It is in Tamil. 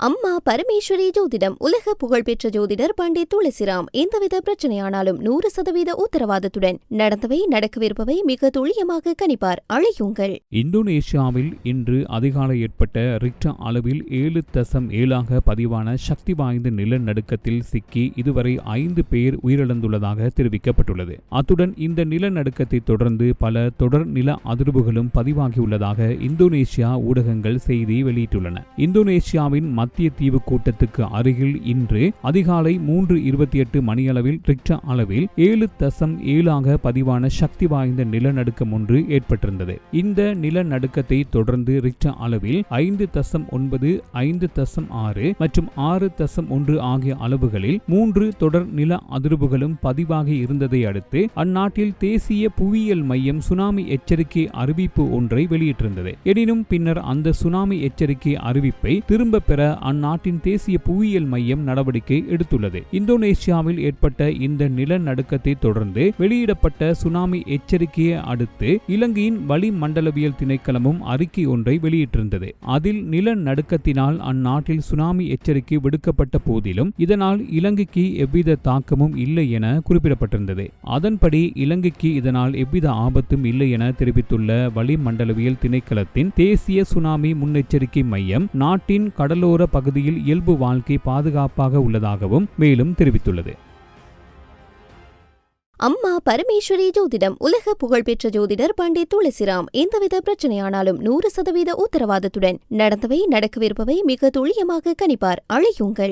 அம்மா பரமேஸ்வரி ஜோதிடம் உலக புகழ்பெற்ற ஜோதிடர் பண்டிட் துளசிராம் எந்தவித பிரச்சனையானாலும் 100% உத்தரவாதத்துடன் நடந்தவை நடக்கவிருப்பவை மிக துல்லியமாக கணிப்பார். அழையுங்கள். இந்தோனேஷியாவில் இன்று அதிகாலை ஏற்பட்ட ரிக்டர் அளவில் 7.7 பதிவான சக்தி வாய்ந்த நிலநடுக்கத்தில் சிக்கி இதுவரை 5 பேர் உயிரிழந்துள்ளதாக தெரிவிக்கப்பட்டுள்ளது. அத்துடன் இந்த நிலநடுக்கத்தை தொடர்ந்து பல தொடர் நில அதிர்வுகளும் பதிவாகியுள்ளதாக இந்தோனேஷியா ஊடகங்கள் செய்தி வெளியிட்டுள்ளன. இந்தோனேஷியாவின் மத்திய தீவு கூட்டத்துக்கு அருகில் இன்று அதிகாலை 3:28 மணியளவில் ரிக்டர் அளவில் 7.7 பதிவான சக்தி வாய்ந்த நிலநடுக்கம் ஒன்று ஏற்பட்டிருந்தது. இந்த நிலநடுக்கத்தை தொடர்ந்து ரிக்டர் அளவில் 5.9, 5.6 மற்றும் 6.1 ஆகிய அளவுகளில் 3 தொடர் நில அதிர்வுகளும் பதிவாகி இருந்ததை அடுத்து அந்நாட்டில் தேசிய புவியியல் மையம் சுனாமி எச்சரிக்கை அறிவிப்பு ஒன்றை வெளியிட்டிருந்தது. எனினும் பின்னர் அந்த சுனாமி எச்சரிக்கை அறிவிப்பை திரும்ப பெற அந்நாட்டின் தேசிய புவியியல் மையம் நடவடிக்கை எடுத்துள்ளது. இந்தோனேஷியாவில் ஏற்பட்ட இந்த நிலநடுக்கத்தை தொடர்ந்து வெளியிடப்பட்ட சுனாமி எச்சரிக்கையை அடுத்து இலங்கையின் வளிமண்டலவியல் திணைக்களமும் அறிக்கை ஒன்றை வெளியிட்டிருந்தது. அதில் நிலநடுக்கத்தினால் அந்நாட்டில் சுனாமி எச்சரிக்கை விடுக்கப்பட்ட போதிலும் இதனால் இலங்கைக்கு எவ்வித தாக்கமும் இல்லை என குறிப்பிடப்பட்டிருந்தது. அதன்படி இலங்கைக்கு இதனால் எவ்வித ஆபத்தும் இல்லை என தெரிவித்துள்ள வளிமண்டலவியல் திணைக்களத்தின் தேசிய சுனாமி முன்னெச்சரிக்கை மையம் நாட்டின் கடலோர பகுதியில் இயல்பு வாழ்க்கை பாதுகாப்பாக உள்ளதாகவும் மேலும் தெரிவித்துள்ளது. அம்மா பரமேஸ்வரி ஜோதிடம் உலக புகழ்பெற்ற ஜோதிடர் பண்டிட் துளசிராம் எந்தவித பிரச்சனையானாலும் 100% உத்தரவாதத்துடன் நடந்தவை நடக்கவிருப்பவை மிக துல்லியமாக கணிப்பார். அழையுங்கள்.